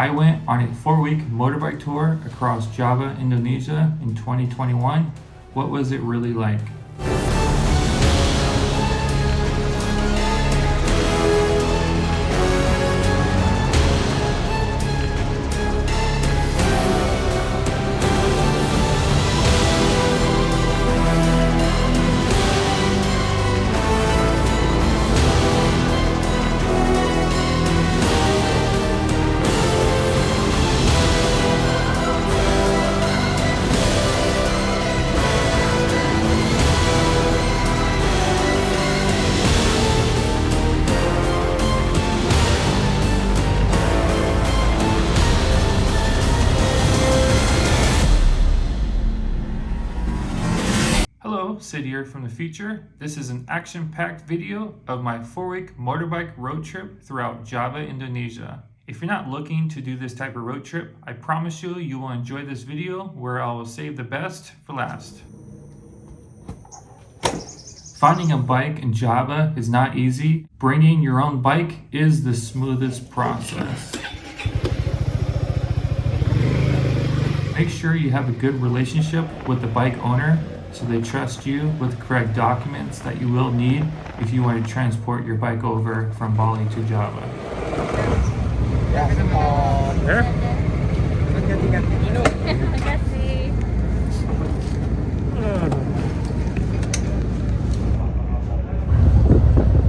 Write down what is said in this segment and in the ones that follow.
I went on a 4-week motorbike tour across Java, Indonesia in 2021. What was it really like? Hello, Sid here from the future. This is an action-packed video of my 4-week motorbike road trip throughout Java, Indonesia. If you're not looking to do this type of road trip, I promise you will enjoy this video where I will save the best for last. Finding a bike in Java is not easy. Bringing your own bike is the smoothest process. Make sure you have a good relationship with the bike owner so they trust you with the correct documents that you will need if you want to transport your bike over from Bali to Java.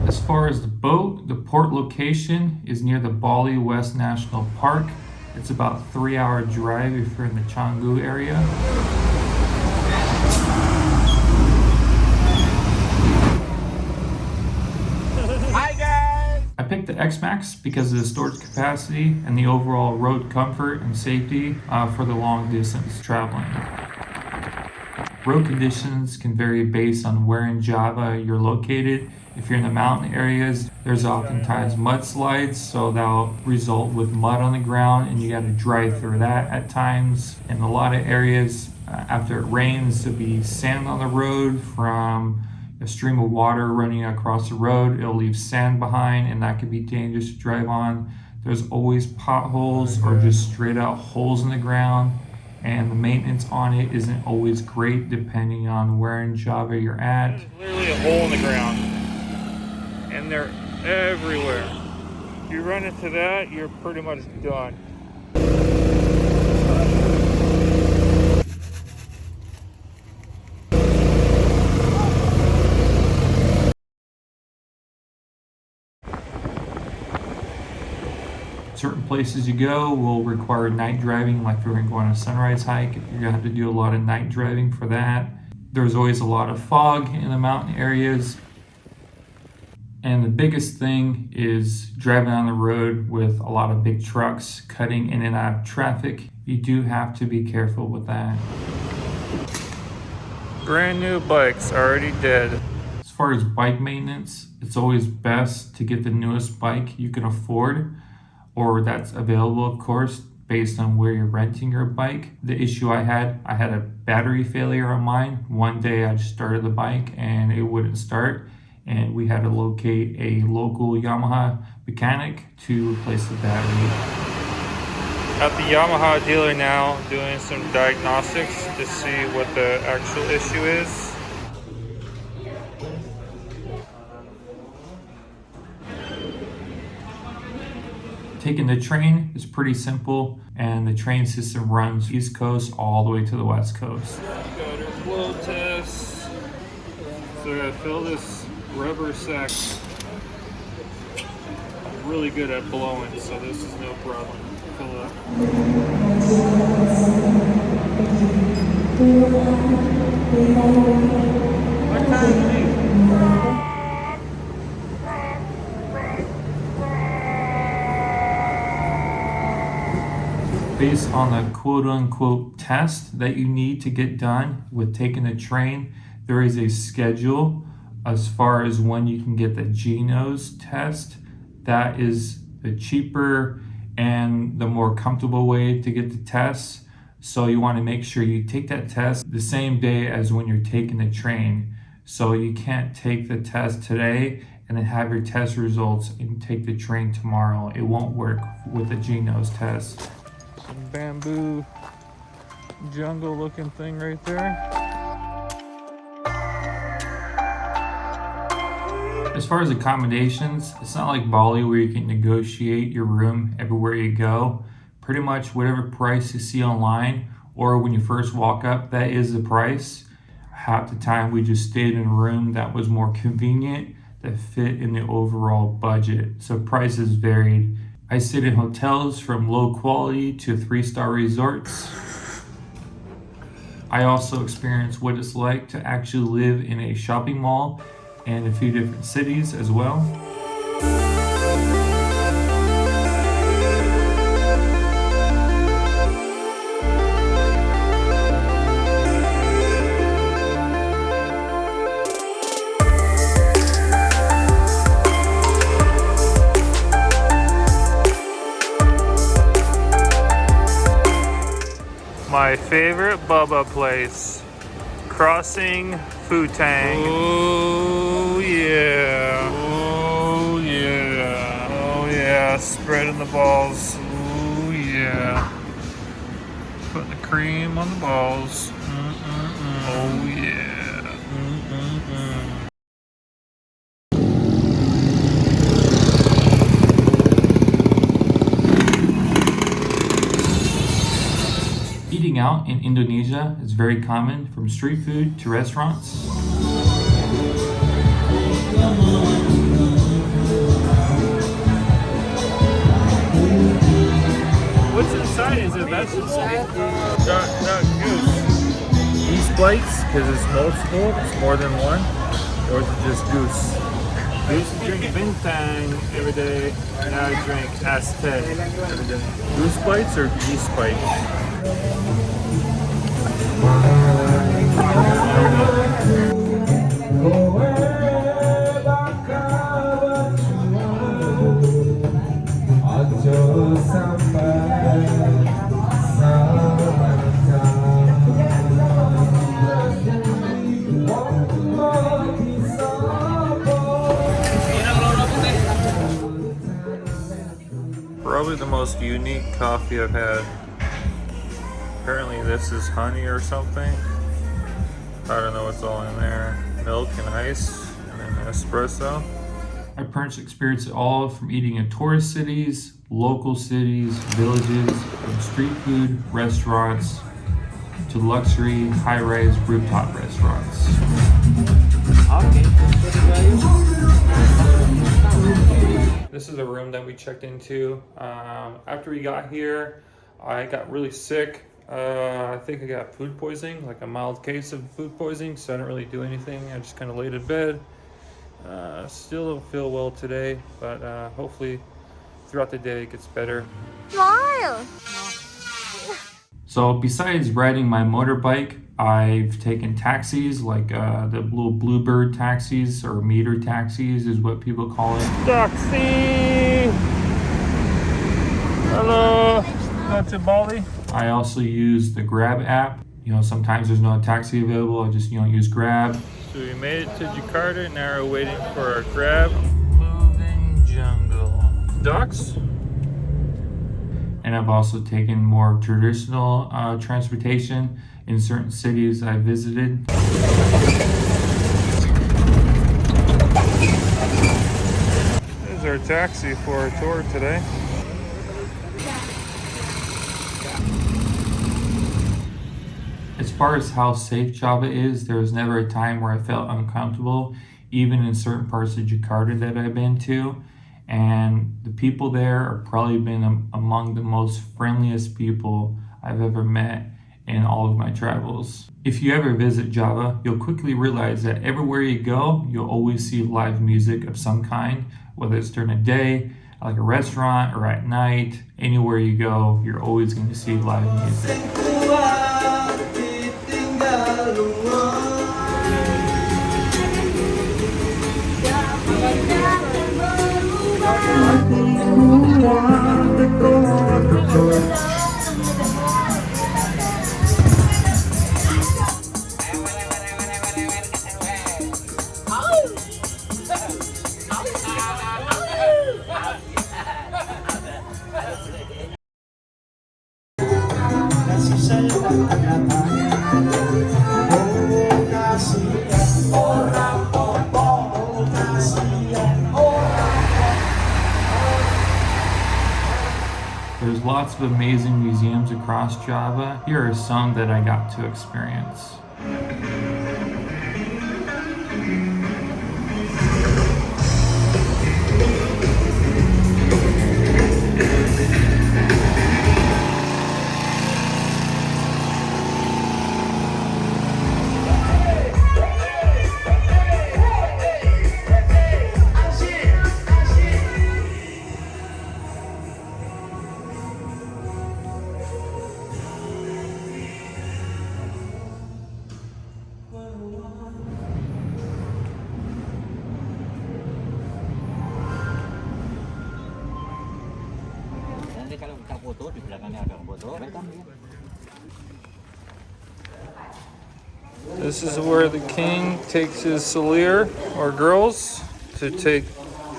As far as the boat, the port location is near the Bali West National Park. It's about a 3-hour drive if you're in the Canggu area. I picked the X-Max because of the storage capacity and the overall road comfort and safety for the long distance traveling. Road conditions can vary based on where in Java you're located. If you're in the mountain areas, there's oftentimes mudslides, so that'll result with mud on the ground and you got to drive through that at times. In a lot of areas, after it rains, there'll be sand on the road from a stream of water running across the road. It'll leave sand behind and that can be dangerous to drive on. There's always potholes or just straight out holes in the ground, and the maintenance on it isn't always great depending on where in Java you're at. There's literally a hole in the ground and they're everywhere. If you run into that, you're pretty much done. Certain places you go will require night driving, like if you're going to go on a sunrise hike, you're going to have to do a lot of night driving for that. There's always a lot of fog in the mountain areas. And the biggest thing is driving on the road with a lot of big trucks cutting in and out of traffic. You do have to be careful with that. Brand new bikes already dead. As far as bike maintenance, it's always best to get the newest bike you can afford, or that's available, of course, based on where you're renting your bike. The issue I had a battery failure on mine. One day I just started the bike and it wouldn't start, and we had to locate a local Yamaha mechanic to replace the battery. At the Yamaha dealer now, doing some diagnostics to see what the actual issue is. Taking the train is pretty simple, and the train system runs East Coast all the way to the West Coast. Got our flow test. So I gotta fill this rubber sack. I'm really good at blowing, so this is no problem. Fill it up. What time is it? Based on the quote-unquote test that you need to get done with taking the train, there is a schedule as far as when you can get the GNOS test. That is the cheaper and the more comfortable way to get the test. So you want to make sure you take that test the same day as when you're taking the train. So you can't take the test today and and then have your test results and take the train tomorrow. It won't work with the Geno's test. Some bamboo jungle looking thing right there. As far as accommodations, it's not like Bali where you can negotiate your room everywhere you go. Pretty much whatever price you see online or when you first walk up, that is the price. Half the time we just stayed in a room that was more convenient, that fit in the overall budget. So prices varied. I stayed in hotels from low quality to 3-star resorts. I also experienced what it's like to actually live in a shopping mall and a few different cities as well. My favorite Bubba place, Crossing Futang. Oh yeah, oh yeah, oh yeah, spreading the balls. Oh yeah, putting the cream on the balls. Oh yeah. Eating out in Indonesia is very common, from street food to restaurants. What's inside? Is it vegetables? Not goose. These bites, because it's multiple, it's more than one, or is it just goose? I used to drink Bintang every day, now I drink Aztec every day. Goose bites or geese bites? Probably the most unique coffee I've had. Apparently this is honey or something. I don't know what's all in there. Milk and ice and then espresso. My parents experienced it all, from eating in tourist cities, local cities, villages, from street food, restaurants, to luxury, high-rise rooftop restaurants. This is a room that we checked into. After we got here, I got really sick. I think I got food poisoning, like a mild case of food poisoning, so I didn't really do anything. I just kind of laid in bed. Still don't feel well today, but hopefully throughout the day it gets better. Smile! So besides riding my motorbike, I've taken taxis, like the little Bluebird taxis, or meter taxis is what people call it. Taxi! Hello! Go to Bali? I also use the Grab app. You know, sometimes there's no taxi available, I just, use Grab. So we made it to Jakarta, now we're waiting for our Grab. Moving jungle. Ducks? And I've also taken more traditional transportation in certain cities I visited. There's our taxi for our tour today. As far as how safe Java is, there was never a time where I felt uncomfortable, even in certain parts of Jakarta that I've been to. And the people there are probably been among the most friendliest people I've ever met in all of my travels. If you ever visit Java, you'll quickly realize that everywhere you go, you'll always see live music of some kind, whether it's during the day, like a restaurant, or at night. Anywhere you go, you're always going to see live music. There's lots of amazing museums across Java. Here are some that I got to experience. Nanti kalau kita foto di belakangnya ada foto, rekam ya. This is where the king takes his salir or girls to take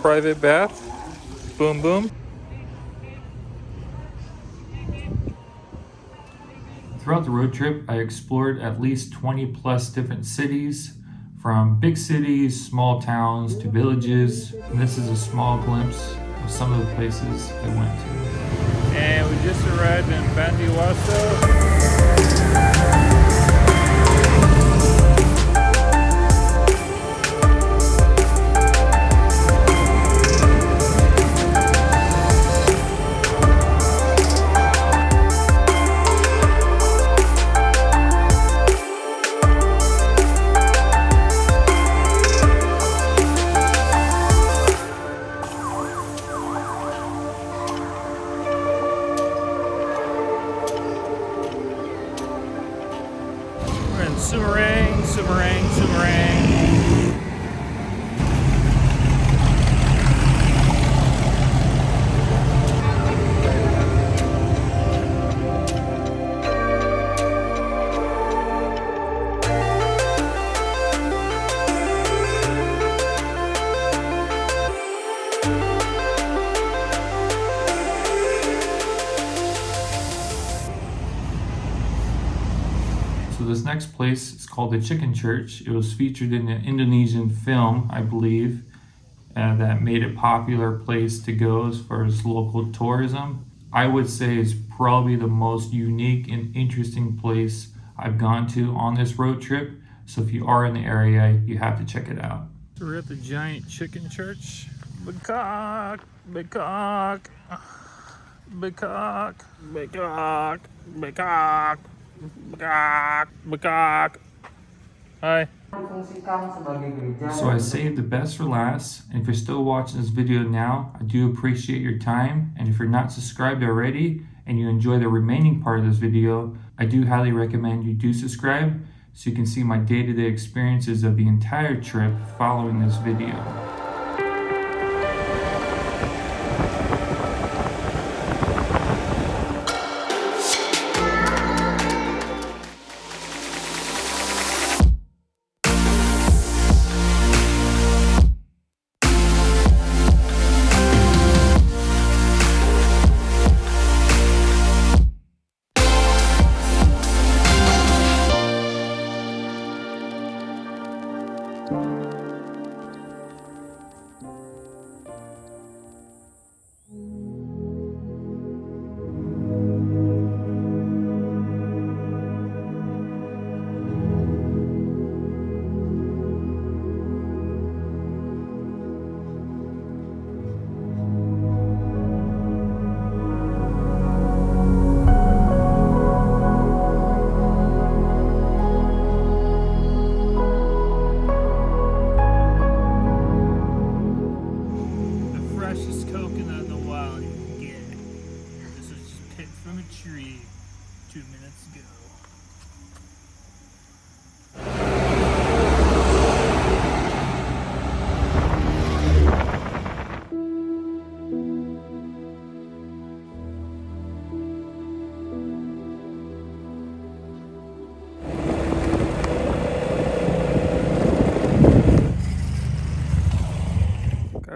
private bath. Boom, boom. Throughout the road trip, I explored at least 20 plus different cities, from big cities, small towns, to villages. And this is a small glimpse of some of the places I went to. And we just arrived in Bandiwaso. Sumarang, Sumarang, Sumarang. So this next place is called the Chicken Church. It was featured in an Indonesian film, I believe, that made it a popular place to go as far as local tourism. I would say it's probably the most unique and interesting place I've gone to on this road trip. So if you are in the area, you have to check it out. So we're at the giant chicken church. Bangkok, Bangkok, Bangkok, Bangkok, Bangkok, Bangkok, Bangkok. Hi. So I saved the best for last, and if you're still watching this video now, I do appreciate your time. And if you're not subscribed already and you enjoy the remaining part of this video, I do highly recommend you do subscribe so you can see my day-to-day experiences of the entire trip following this video.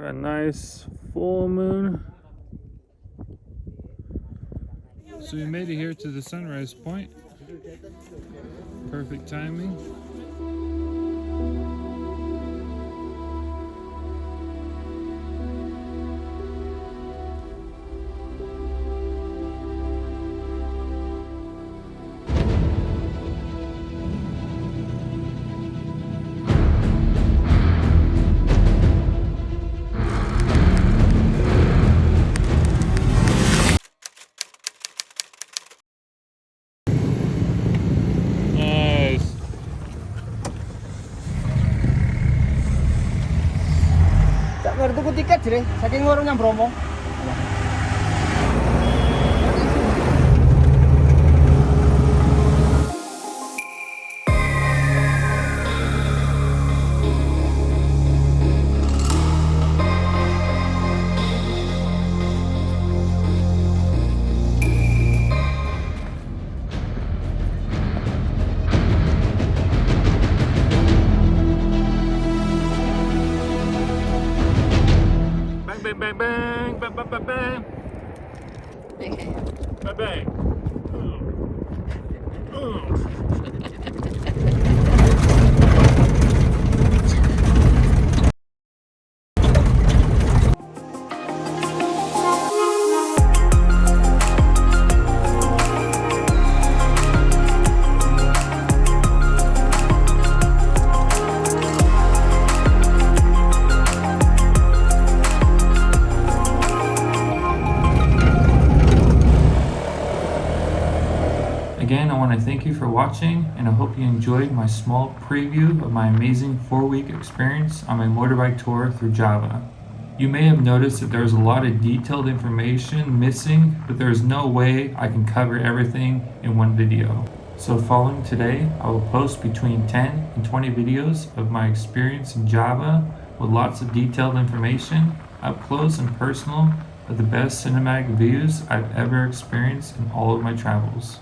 A nice full moon. So we made it here to the sunrise point. Perfect timing. Nice. Tak ngerti ku tiket sih, saking warungnya Bromo. Bang, bang, bang, bang, bang, bang, bang. Bang, bang. Again, I want to thank you for watching, and I hope you enjoyed my small preview of my amazing 4-week experience on my motorbike tour through Java. You may have noticed that there's a lot of detailed information missing, but there's no way I can cover everything in one video. So following today, I will post between 10 and 20 videos of my experience in Java with lots of detailed information, up close and personal, of the best cinematic views I've ever experienced in all of my travels.